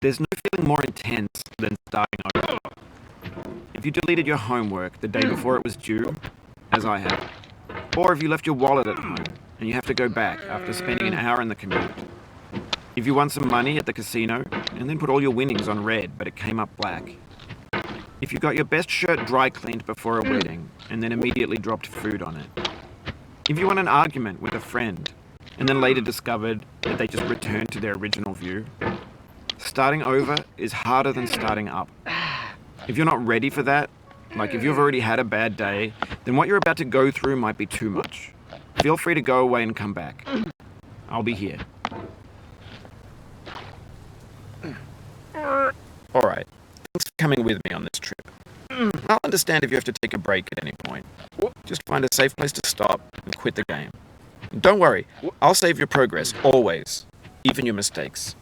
There's no feeling more intense than starting over. If you deleted your homework the day before it was due, as I have, or if you left your wallet at home and you have to go back after spending an hour in the commute. If you won some money at the casino and then put all your winnings on red but it came up black. If you got your best shirt dry cleaned before a wedding and then immediately dropped food on it. If you won an argument with a friend and then later discovered that they just returned to their original view. Starting over is harder than starting up. If you're not ready for that, like if you've already had a bad day, then what you're about to go through might be too much. Feel free to go away and come back. I'll be here. Alright, thanks for coming with me on this trip. I'll understand if you have to take a break at any point. Just find a safe place to stop and quit the game. And don't worry, I'll save your progress, always. Even your mistakes.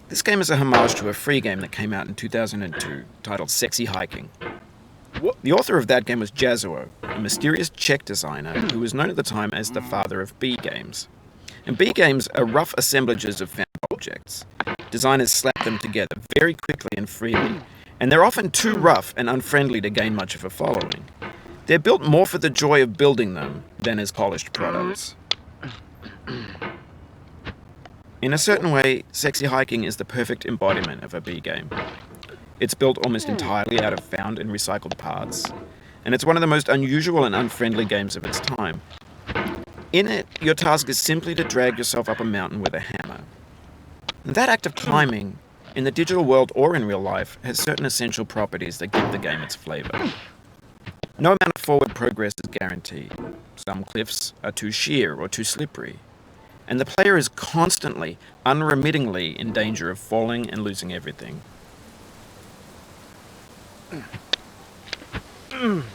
This game is a homage to a free game that came out in 2002, titled Sexy Hiking. The author of that game was Jazuo, a mysterious Czech designer who was known at the time as the father of B games. And B games are rough assemblages of found objects. Designers slap them together very quickly and freely, and they're often too rough and unfriendly to gain much of a following. They're built more for the joy of building them than as polished products. In a certain way, Sexy Hiking is the perfect embodiment of a B game. It's built almost entirely out of found and recycled parts, and it's one of the most unusual and unfriendly games of its time. In it, your task is simply to drag yourself up a mountain with a hammer. And that act of climbing, in the digital world or in real life, has certain essential properties that give the game its flavor. No amount of forward progress is guaranteed. Some cliffs are too sheer or too slippery. And the player is constantly, unremittingly in danger of falling and losing everything.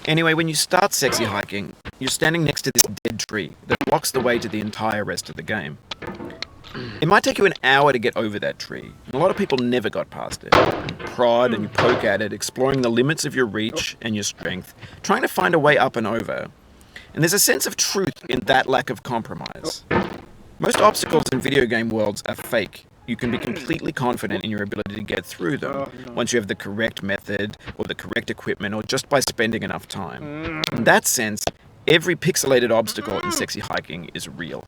Anyway, when you start Sexy Hiking, you're standing next to this dead tree that blocks the way to the entire rest of the game. It might take you an hour to get over that tree, and a lot of people never got past it. You prod and you poke at it, exploring the limits of your reach and your strength, trying to find a way up and over. And there's a sense of truth in that lack of compromise. Most obstacles in video game worlds are fake. You can be completely confident in your ability to get through them once you have the correct method or the correct equipment or just by spending enough time. In that sense, every pixelated obstacle in Sexy Hiking is real.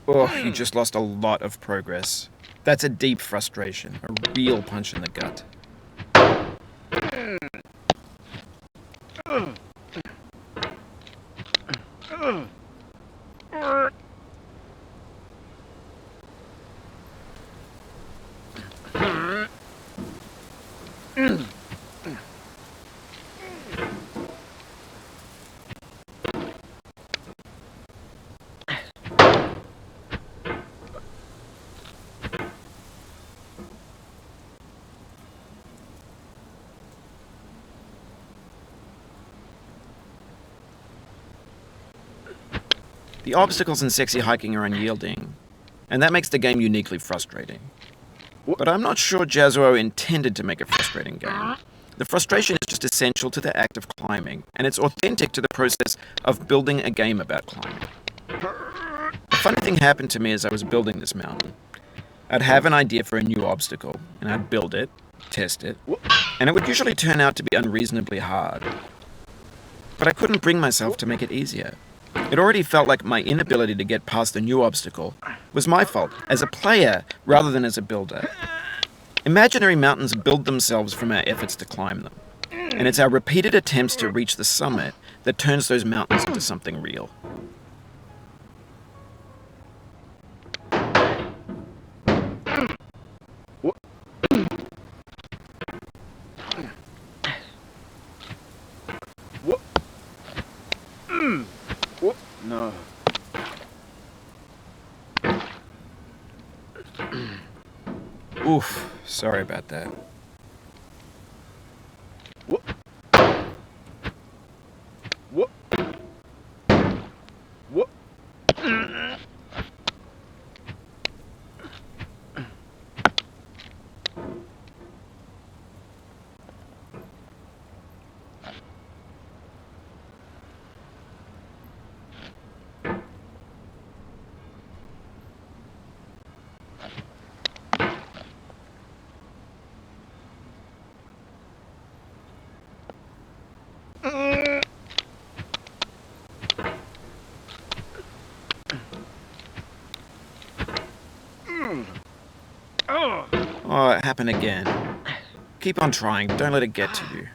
Oh, you just lost a lot of progress. That's a deep frustration, a real punch in the gut. The obstacles in Sexy Hiking are unyielding, and that makes the game uniquely frustrating. But I'm not sure Jazuo intended to make a frustrating game. The frustration is just essential to the act of climbing, and it's authentic to the process of building a game about climbing. A funny thing happened to me as I was building this mountain. I'd have an idea for a new obstacle, and I'd build it, test it, and it would usually turn out to be unreasonably hard. But I couldn't bring myself to make it easier. It already felt like my inability to get past the new obstacle was my fault, as a player rather than as a builder. Imaginary mountains build themselves from our efforts to climb them, and it's our repeated attempts to reach the summit that turns those mountains into something real. No. Oof, sorry about that. Oh, it happened again. Keep on trying, don't let it get to you.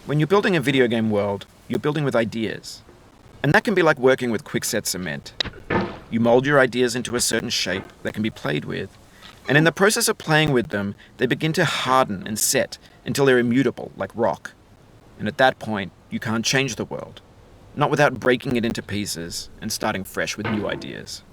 When you're building a video game world, you're building with ideas. And that can be like working with quickset cement. You mold your ideas into a certain shape that can be played with, and in the process of playing with them, they begin to harden and set until they're immutable, like rock. And at that point, you can't change the world. Not without breaking it into pieces and starting fresh with new ideas.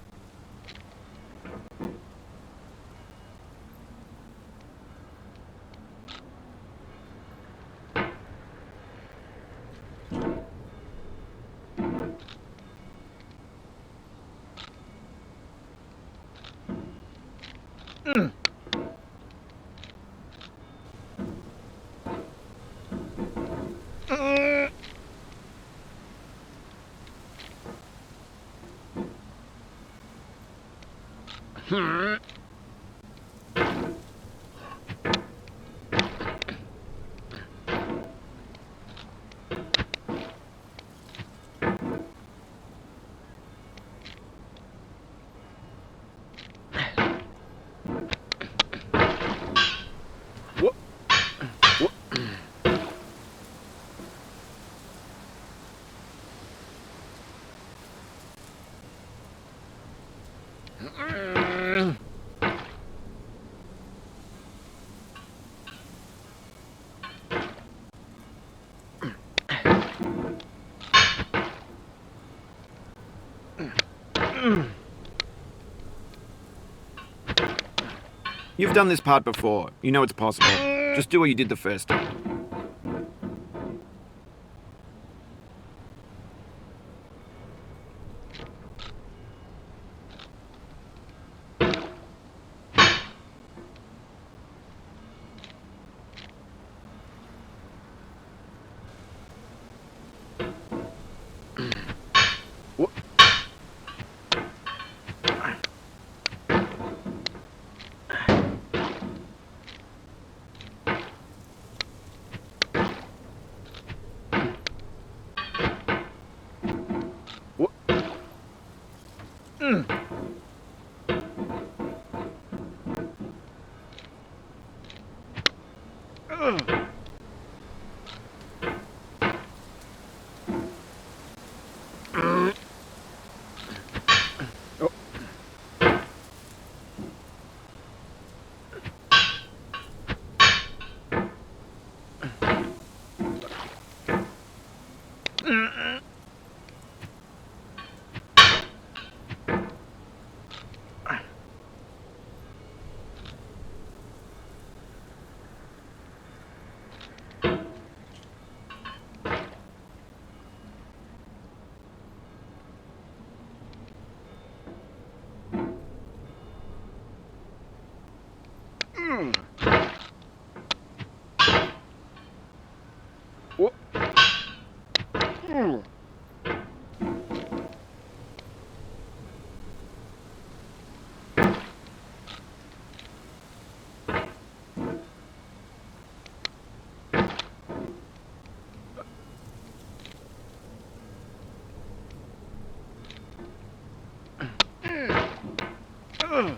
You've done this part before. You know it's possible. Just do what you did the first time. No.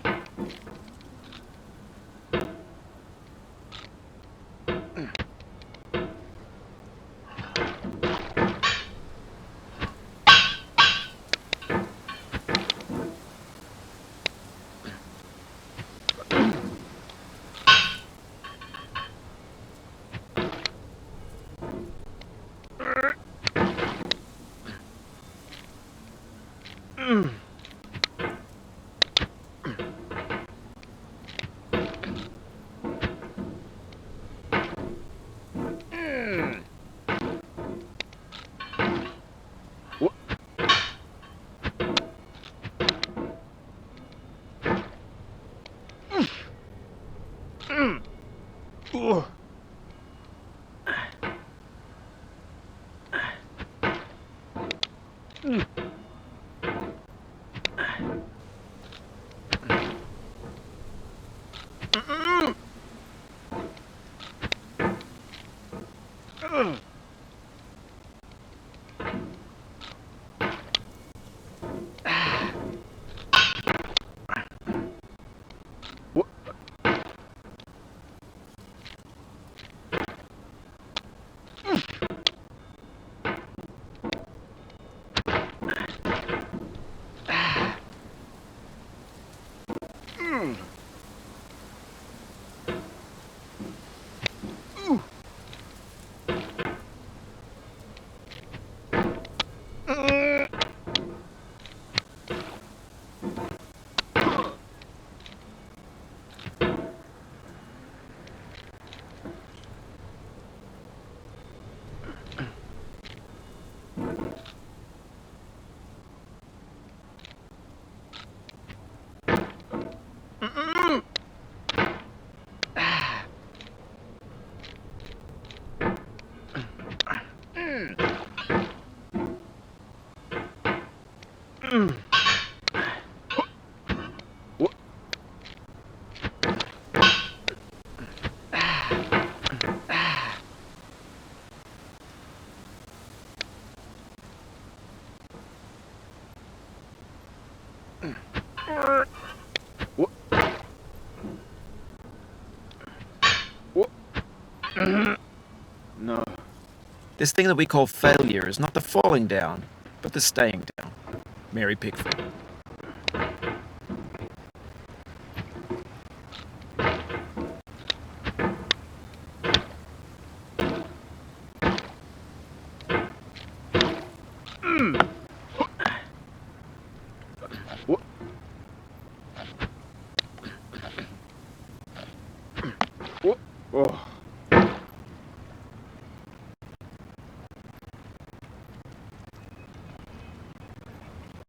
This thing that we call failure is not the falling down, but the staying down. Mary Pickford. Oh.